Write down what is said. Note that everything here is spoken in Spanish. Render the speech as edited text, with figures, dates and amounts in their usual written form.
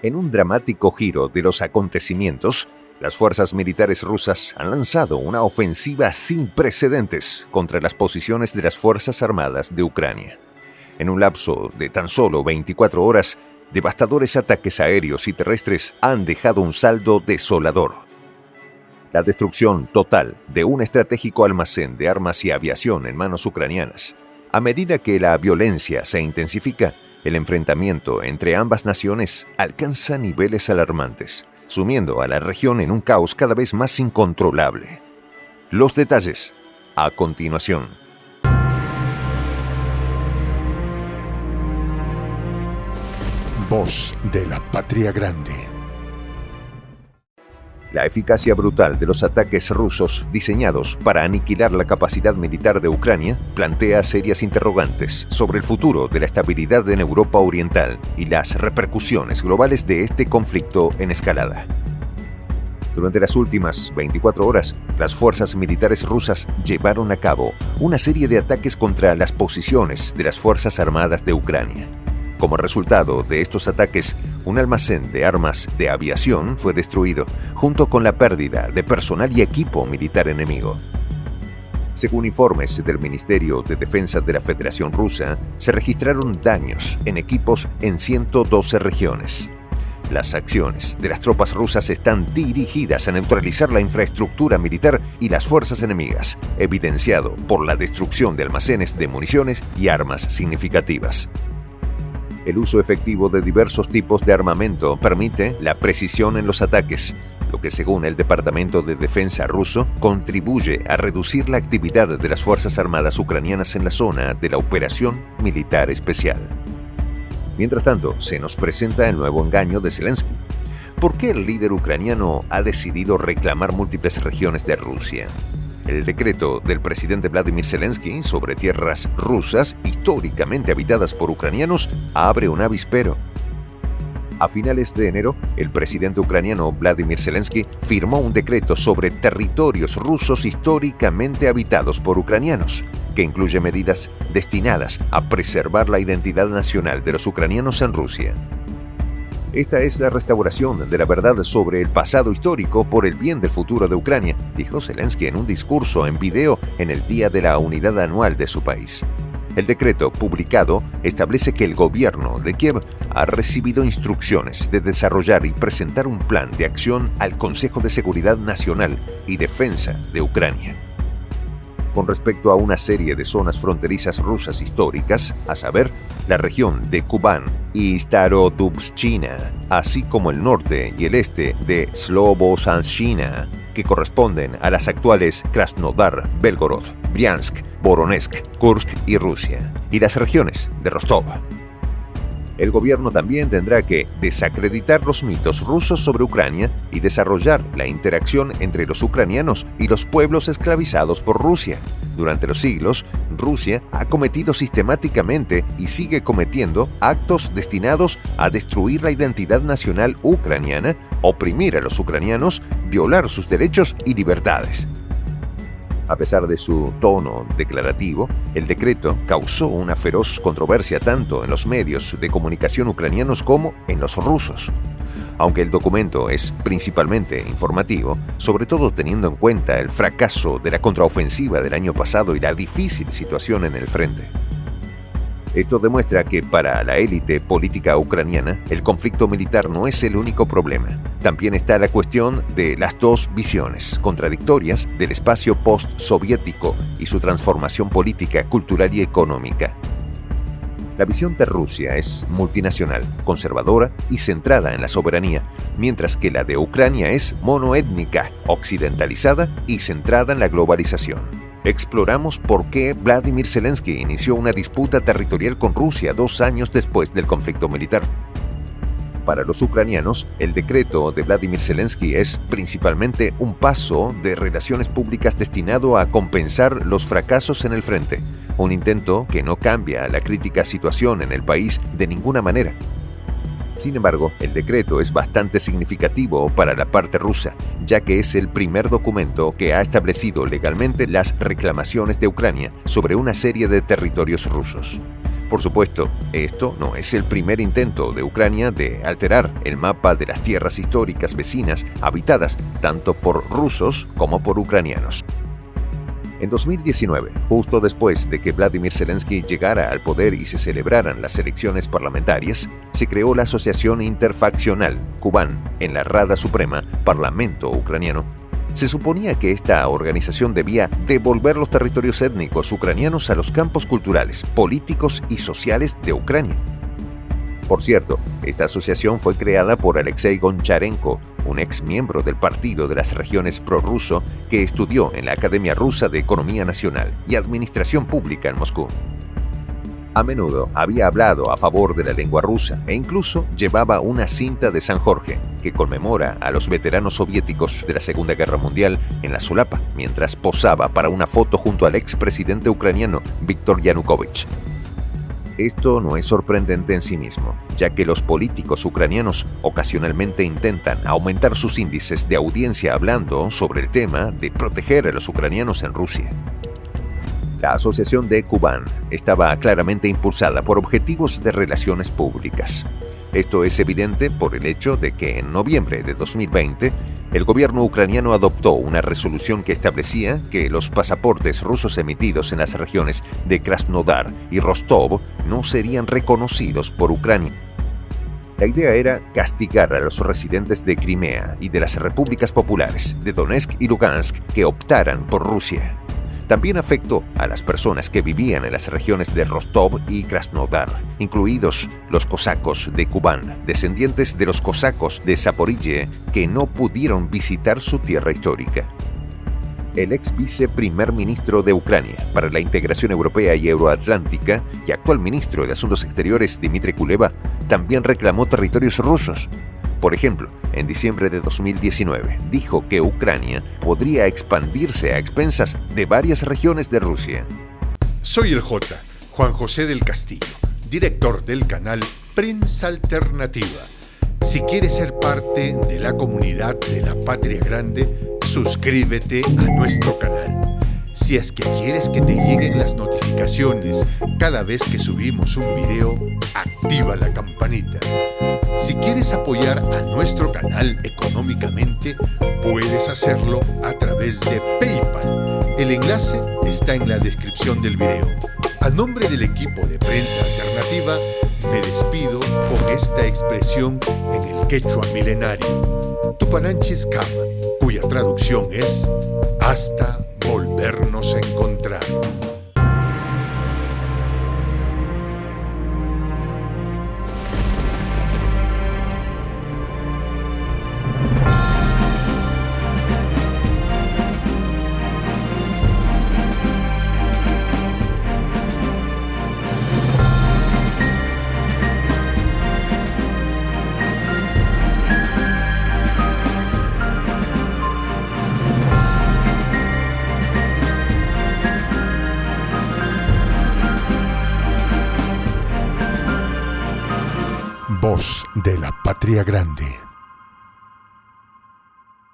En un dramático giro de los acontecimientos, las fuerzas militares rusas han lanzado una ofensiva sin precedentes contra las posiciones de las Fuerzas Armadas de Ucrania. En un lapso de tan solo 24 horas, devastadores ataques aéreos y terrestres han dejado un saldo desolador. La destrucción total de un estratégico almacén de armas y aviación en manos ucranianas. A medida que la violencia se intensifica, el enfrentamiento entre ambas naciones alcanza niveles alarmantes, sumiendo a la región en un caos cada vez más incontrolable. Los detalles, a continuación. Voz de la Patria Grande. La eficacia brutal de los ataques rusos diseñados para aniquilar la capacidad militar de Ucrania plantea serias interrogantes sobre el futuro de la estabilidad en Europa Oriental y las repercusiones globales de este conflicto en escalada. Durante las últimas 24 horas, las fuerzas militares rusas llevaron a cabo una serie de ataques contra las posiciones de las Fuerzas Armadas de Ucrania. Como resultado de estos ataques, un almacén de armas de aviación fue destruido, junto con la pérdida de personal y equipo militar enemigo. Según informes del Ministerio de Defensa de la Federación Rusa, se registraron daños en equipos en 112 regiones. Las acciones de las tropas rusas están dirigidas a neutralizar la infraestructura militar y las fuerzas enemigas, evidenciado por la destrucción de almacenes de municiones y armas significativas. El uso efectivo de diversos tipos de armamento permite la precisión en los ataques, lo que según el Departamento de Defensa ruso contribuye a reducir la actividad de las Fuerzas Armadas ucranianas en la zona de la operación militar especial. Mientras tanto, se nos presenta el nuevo engaño de Zelensky. ¿Por qué el líder ucraniano ha decidido reclamar múltiples regiones de Rusia? El decreto del presidente Vladimir Zelensky sobre tierras rusas históricamente habitadas por ucranianos abre un avispero. A finales de enero, el presidente ucraniano Vladimir Zelensky firmó un decreto sobre territorios rusos históricamente habitados por ucranianos, que incluye medidas destinadas a preservar la identidad nacional de los ucranianos en Rusia. Esta es la restauración de la verdad sobre el pasado histórico por el bien del futuro de Ucrania, dijo Zelensky en un discurso en video en el Día de la Unidad Anual de su país. El decreto publicado establece que el gobierno de Kiev ha recibido instrucciones de desarrollar y presentar un plan de acción al Consejo de Seguridad Nacional y Defensa de Ucrania. Con respecto a una serie de zonas fronterizas rusas históricas, a saber, la región de Kubán y Starodubshchina, así como el norte y el este de Slobodanshchina, que corresponden a las actuales Krasnodar, Belgorod, Briansk, Voronezh, Kursk y Rusia, y las regiones de Rostov. El gobierno también tendrá que desacreditar los mitos rusos sobre Ucrania y desarrollar la interacción entre los ucranianos y los pueblos esclavizados por Rusia. Durante los siglos, Rusia ha cometido sistemáticamente y sigue cometiendo actos destinados a destruir la identidad nacional ucraniana, oprimir a los ucranianos, violar sus derechos y libertades. A pesar de su tono declarativo, el decreto causó una feroz controversia tanto en los medios de comunicación ucranianos como en los rusos. Aunque el documento es principalmente informativo, sobre todo teniendo en cuenta el fracaso de la contraofensiva del año pasado y la difícil situación en el frente. Esto demuestra que para la élite política ucraniana, el conflicto militar no es el único problema. También está la cuestión de las dos visiones contradictorias del espacio post-soviético y su transformación política, cultural y económica. La visión de Rusia es multinacional, conservadora y centrada en la soberanía, mientras que la de Ucrania es monoétnica, occidentalizada y centrada en la globalización. Exploramos por qué Vladimir Zelensky inició una disputa territorial con Rusia 2 años después del conflicto militar. Para los ucranianos, el decreto de Vladimir Zelensky es principalmente un paso de relaciones públicas destinado a compensar los fracasos en el frente, un intento que no cambia la crítica situación en el país de ninguna manera. Sin embargo, el decreto es bastante significativo para la parte rusa, ya que es el primer documento que ha establecido legalmente las reclamaciones de Ucrania sobre una serie de territorios rusos. Por supuesto, esto no es el primer intento de Ucrania de alterar el mapa de las tierras históricas vecinas habitadas tanto por rusos como por ucranianos. En 2019, justo después de que Vladimir Zelensky llegara al poder y se celebraran las elecciones parlamentarias, se creó la Asociación Interfaccional Kuban en la Rada Suprema, Parlamento ucraniano. Se suponía que esta organización debía devolver los territorios étnicos ucranianos a los campos culturales, políticos y sociales de Ucrania. Por cierto, esta asociación fue creada por Alexei Goncharenko, un ex miembro del Partido de las Regiones prorruso que estudió en la Academia Rusa de Economía Nacional y Administración Pública en Moscú. A menudo había hablado a favor de la lengua rusa e incluso llevaba una cinta de San Jorge que conmemora a los veteranos soviéticos de la Segunda Guerra Mundial en la solapa mientras posaba para una foto junto al expresidente ucraniano Viktor Yanukovych. Esto no es sorprendente en sí mismo, ya que los políticos ucranianos ocasionalmente intentan aumentar sus índices de audiencia hablando sobre el tema de proteger a los ucranianos en Rusia. La asociación de Kuban estaba claramente impulsada por objetivos de relaciones públicas. Esto es evidente por el hecho de que en noviembre de 2020, el gobierno ucraniano adoptó una resolución que establecía que los pasaportes rusos emitidos en las regiones de Krasnodar y Rostov no serían reconocidos por Ucrania. La idea era castigar a los residentes de Crimea y de las repúblicas populares de Donetsk y Lugansk que optaran por Rusia. También afectó a las personas que vivían en las regiones de Rostov y Krasnodar, incluidos los cosacos de Kuban, descendientes de los cosacos de Zaporizhia que no pudieron visitar su tierra histórica. El ex viceprimer ministro de Ucrania para la integración europea y euroatlántica y actual ministro de Asuntos Exteriores Dmitry Kuleba también reclamó territorios rusos. Por ejemplo, en diciembre de 2019 dijo que Ucrania podría expandirse a expensas de varias regiones de Rusia. Soy el J, Juan José del Castillo, director del canal Prensa Alternativa. Si quieres ser parte de la comunidad de la Patria Grande, suscríbete a nuestro canal. Si es que quieres que te lleguen las notificaciones cada vez que subimos un video, activa la campanita. Si quieres apoyar a nuestro canal económicamente, puedes hacerlo a través de PayPal. El enlace está en la descripción del video. A nombre del equipo de Prensa Alternativa, me despido con esta expresión en el quechua milenario, Tupananchis Kama, cuya traducción es hasta volvernos a encontrar. Voz de la Patria Grande.